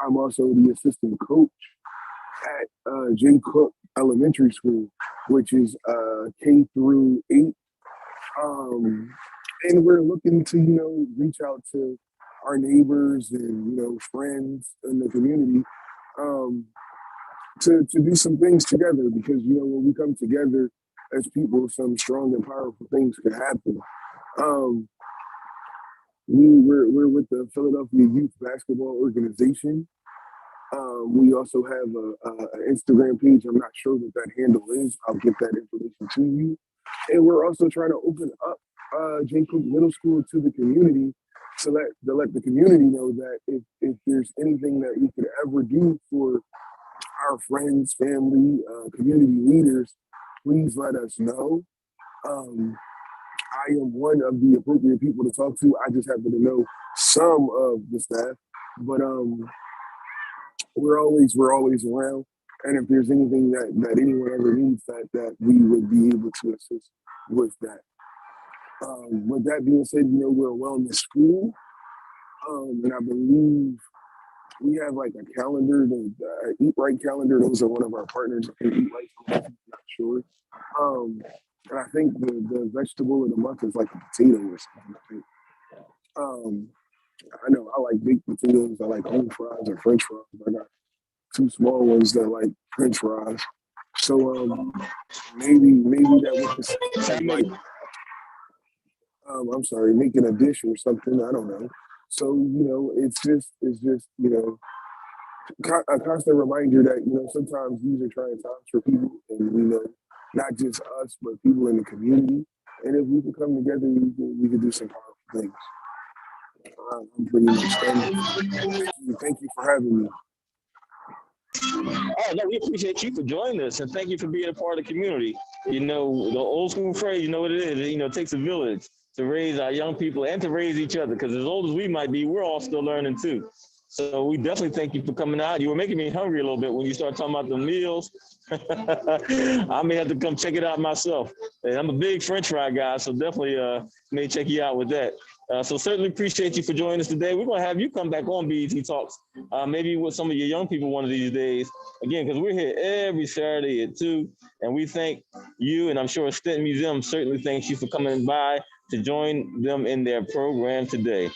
I'm also the assistant coach at J. Cook Elementary School, which is K through 8. Um, and we're looking to, reach out to our neighbors and, friends in the community um, to do some things together because, when we come together as people, some strong and powerful things can happen. Um, we're with the Philadelphia Youth Basketball Organization. We also have an Instagram page. I'm not sure what that handle is. I'll get that information to you. And we're also trying to open up J. Cook Middle School to the community to let the community know that if there's anything that we could ever do for our friends, family, community leaders, please let us know. Um, I am one of the appropriate people to talk to. I just happen to know some of the staff, but we're always around. And if there's anything that anyone ever needs, that we would be able to assist with that. With that being said, we're a wellness school, and I believe we have like a calendar, the Eat Right calendar. Those are one of our partners. I think Eat Right, I'm not sure. And I think the vegetable of the month is like a potato or something. I think. Um, I know I like baked potatoes. I like home fries or French fries. I got two small ones that like French fries. So maybe that was like I'm sorry, making a dish or something. I don't know. So it's just a constant reminder that sometimes these are trying times for people, and not just us but people in the community. And if we could come together, we could do some powerful things. I'm pretty much done. Thank you for having me. Oh, no, we appreciate you for joining us and thank you for being a part of the community. The old school phrase, you know what it is, it takes a village to raise our young people and to raise each other because as old as we might be, we're all still learning too. So we definitely thank you for coming out. You were making me hungry a little bit when you started talking about the meals. I may have to come check it out myself. And I'm a big French fry guy, so definitely may check you out with that. So certainly appreciate you for joining us today. We're going to have you come back on BET Talks, maybe with some of your young people one of these days. Again, because we're here every Saturday at 2, and we thank you, and I'm sure Stenton Museum certainly thanks you for coming by to join them in their program today.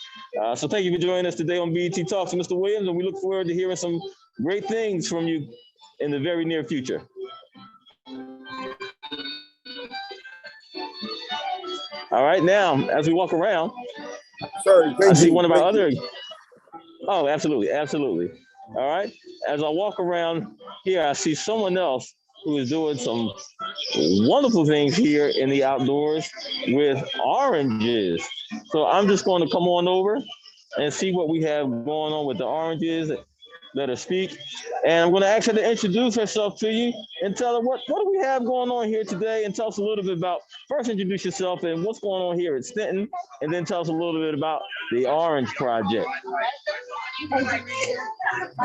So thank you for joining us today on BET Talks, Mr. Williams, and we look forward to hearing some great things from you in the very near future. All right, now, as we walk around, Sorry, I thank see you. one of our Thank other, you. oh, absolutely, absolutely. All right, as I walk around here, I see someone else who is doing some wonderful things here in the outdoors with oranges. So I'm just going to come on over and see what we have going on with the oranges. Let her speak. And I'm going to ask her to introduce herself to you and tell her what do we have going on here today and tell us a little bit about, first introduce yourself and what's going on here at Stenton, and then tell us a little bit about the Orange Project. My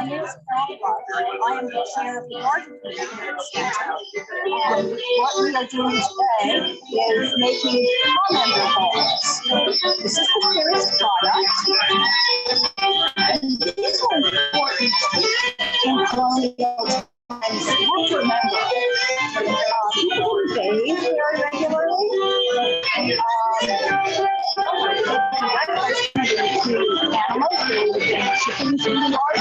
name is Carol Walker. I am the chair of the garden committee here at Stanton. What we are doing today is making pollinator balls. This is the finished product. And these are important in colonial times. You have to remember, people didn't bathe very regularly. Animals, chickens in the yard,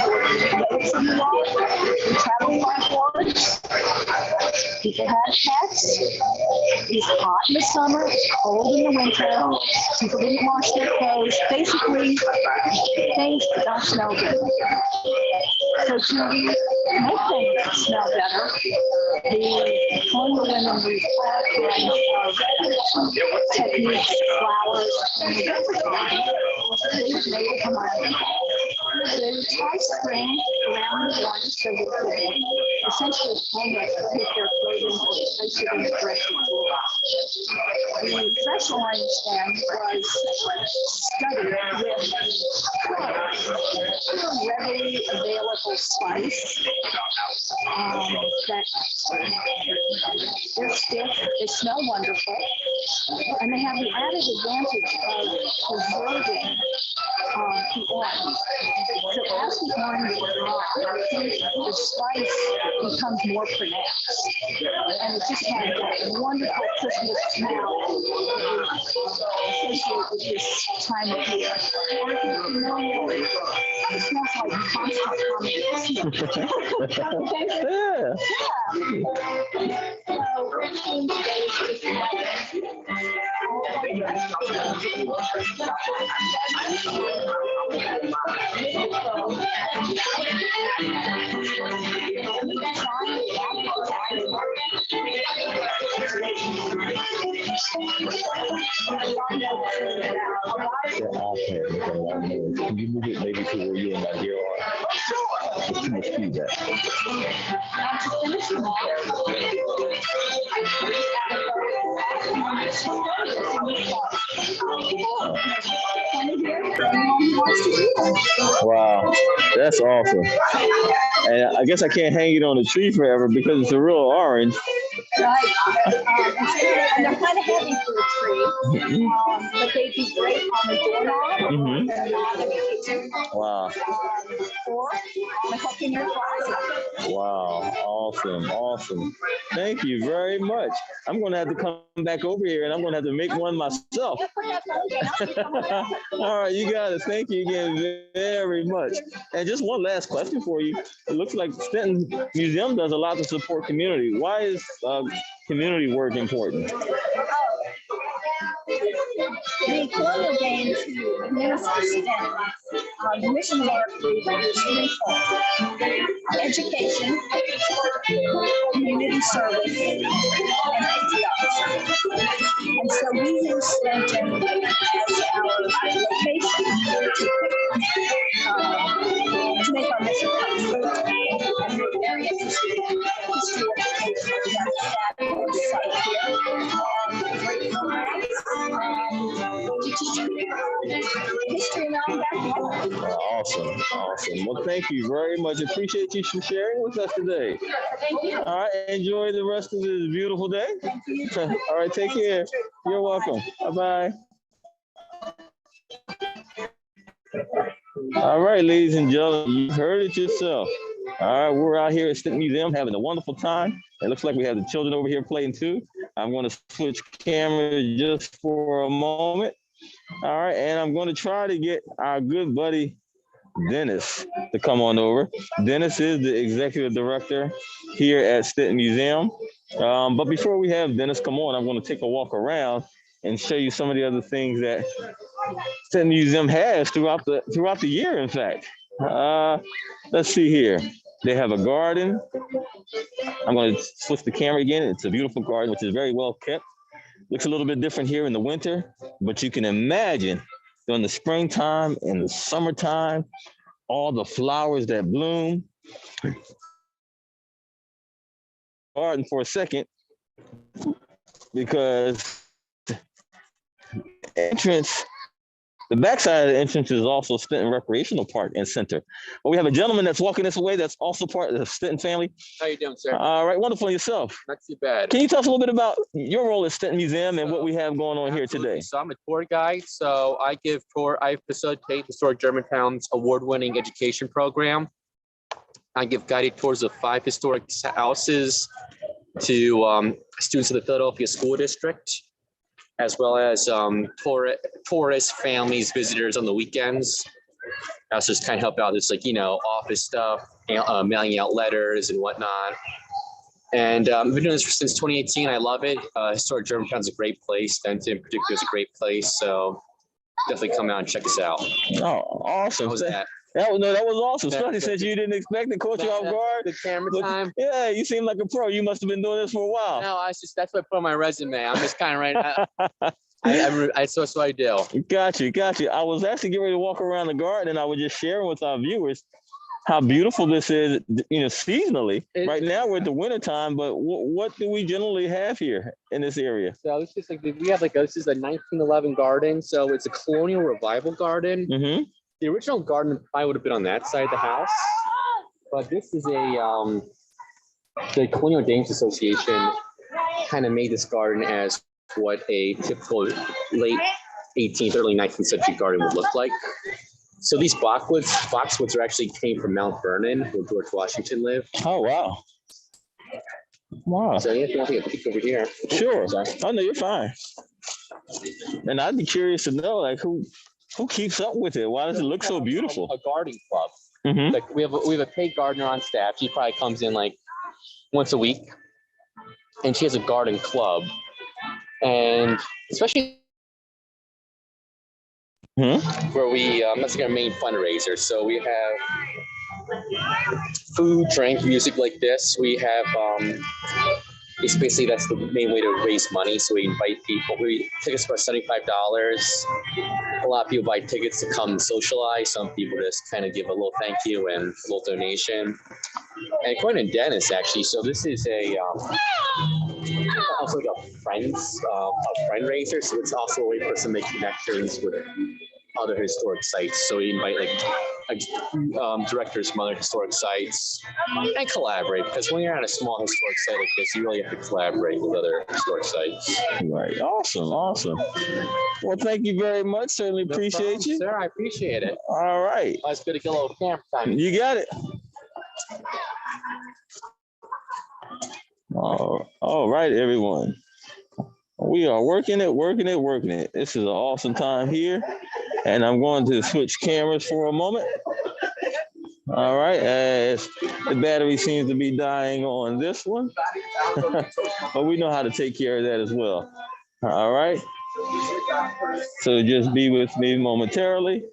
goats in the yard, traveling by horse. People had pets. It's hot in the summer, cold in the winter. People didn't wash their clothes. Basically, things that don't smell good. So to make things smell better, the colonial women used all kinds of techniques, flowers, and the wintertime, they would come out. They would tie string around the orange so they could essentially hang it with their clothing or place it in the fresh cool. The fresh orange then was studied with readily available spice that they're stiff, they smell wonderful, And they have the added advantage of preserving the orange. So as the orange dries, the spice becomes more pronounced. And it just has that wonderful Christmas smell associated with this time of year. It smells like constant combination. Yeah. Can you move it maybe to where you and my dear are? There's too much feedback. Wow, that's awesome. And I guess I can't hang it on the tree forever because it's a real orange. Right. And they're kind of heavy for a tree, but they'd be great on the doorknob. Wow. Or on the hook in your closet. Wow. Awesome. Awesome. Thank you very much. I'm going to have to come back over here and I'm going to have to make one myself. All right, you got it. Thank you again very much. And just one last question for you. It looks like Stenton Museum does a lot to support community. Why is community work important? The Colonial Games administers the mission work is threefold: education, community service, and patriotism. And so we use Stenton as our location to make our mission come true. And we're very interested in the history of that site here. Great programs. History and all that. Awesome. Awesome. Well, thank you very much. Appreciate you for sharing with us today. Thank you. All right. Enjoy the rest of this beautiful day. Thank you. All right. Take care. You're welcome. Bye-bye. All right, ladies and gentlemen, you heard it yourself. All right, we're out here at Stenton Museum having a wonderful time. It looks like we have the children over here playing too. I'm going to switch cameras just for a moment. All right, and I'm going to try to get our good buddy Dennis to come on over. Dennis is the executive director here at Stenton Museum. But before we have Dennis come on, I'm going to take a walk around and show you some of the other things that Stenton Museum has throughout the year. In fact, let's see here. They have a garden. I'm going to switch the camera again. It's a beautiful garden, which is very well kept. Looks a little bit different here in the winter, but you can imagine during the springtime and the summertime, all the flowers that bloom. Garden for a second, because the backside of the entrance is also Stenton Recreational Park and Center. But we have a gentleman that's walking this way that's also part of the Stenton family. How you doing, sir? All right, wonderful. And yourself? Not too bad. Can you tell us a little bit about your role at Stenton Museum and what we have going on here Absolutely. today? So I'm a tour guide. So I facilitate Historic Germantown's award-winning education program. I give guided tours of 5 historic houses to students of the Philadelphia School District, as well as tourists, families, visitors on the weekends. I also just kind of help out this, office stuff, mailing out letters and whatnot. And I've been doing this since 2018. I love it. Historic Germantown's a great place. Stenton in particular is a great place. So definitely come out and check us out. Oh, awesome. How was that? That was awesome. Especially since you didn't expect it, caught you off guard. The camera time. Yeah, you seem like a pro. You must have been doing this for a while. No, that's what I put on my resume. I'm just kind of right. That's what I do. Got you. I was actually getting ready to walk around the garden, and I was just sharing with our viewers how beautiful this is, seasonally. Right now we're at the winter time, but what do we generally have here in this area? So it's just this is a 1911 garden. So it's a colonial revival garden. Mm-hmm. The original garden probably would have been on that side of the house, but this is the Colonial Dames Association kind of made this garden as what a typical late 18th, early 19th century garden would look like. So these boxwoods are actually came from Mount Vernon, where George Washington lived. Oh, wow. Wow. So if you want to take a peek over here. Sure. Sorry. Oh, no, you're fine. And I'd be curious to know, like, who keeps up with it? Why does it look so beautiful? A gardening club. Mm-hmm. Like we have a paid gardener on staff. She probably comes in like once a week, and she has a garden club, and especially where that's like our main fundraiser. So we have food, drink, music like this. We have it's basically that's the main way to raise money. So we invite people. Tickets for $75. A lot of people buy tickets to come socialize. Some people just kind of give a little thank you and a little donation. And according to Dennis, actually, so this is also like a friend raiser. So it's also a way for us to make connections with other historic sites. So we invite directors from other historic sites and collaborate, because when you're on a small historic site like this, you really have to collaborate with other historic sites. Right. Awesome. Well, thank you very much. Certainly appreciate you. Sir, I appreciate it. All right. Let's get a little camera time. You got it. All right, everyone. We are working it. This is an awesome time here. And I'm going to switch cameras for a moment. All right, as the battery seems to be dying on this one. But we know how to take care of that as well. All right. So just be with me momentarily.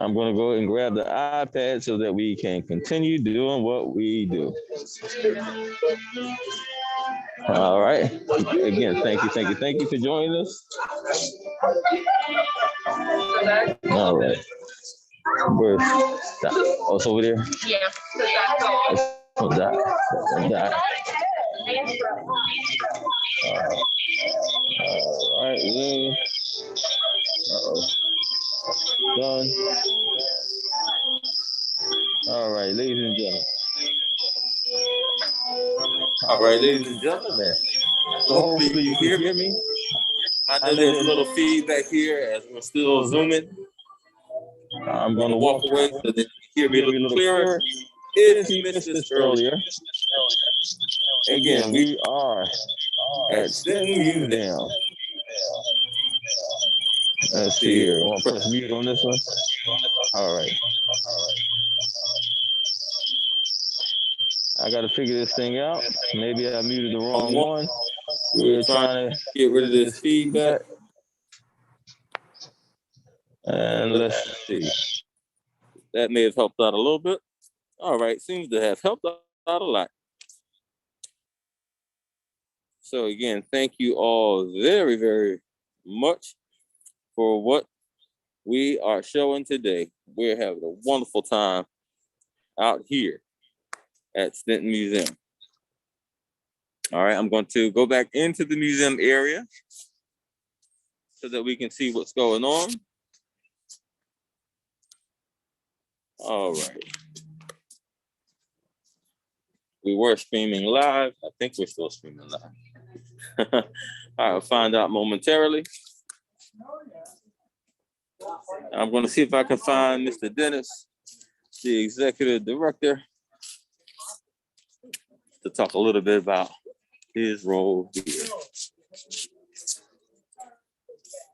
I'm going to go and grab the iPad so that we can continue doing what we do. All right. Again, thank you for joining us. All right. Where's that? Oh, it's over there? Yeah. Oh, that. All right. Done. All right, ladies and gentlemen. All right, ladies and gentlemen. Hopefully you hear me. I know there's a little feedback here as we're still zooming. I'm going to walk away so that you hear me a little clearer. If you missed this earlier, again, we are at Stenton Museum. Let's see here. I want to press mute on this one. All right. I got to figure this thing out. Maybe I muted the wrong one. We're trying to get rid of this feedback. And let's see. That may have helped out a little bit. All right, seems to have helped out a lot. So again, thank you all very, very much for what we are showing today. We're having a wonderful time out here at Stenton Museum. All right, I'm going to go back into the museum area so that we can see what's going on. All right. We were streaming live. I think we're still streaming live. I'll find out momentarily. I'm going to see if I can find Mr. Dennis, the executive director, to talk a little bit about his role here.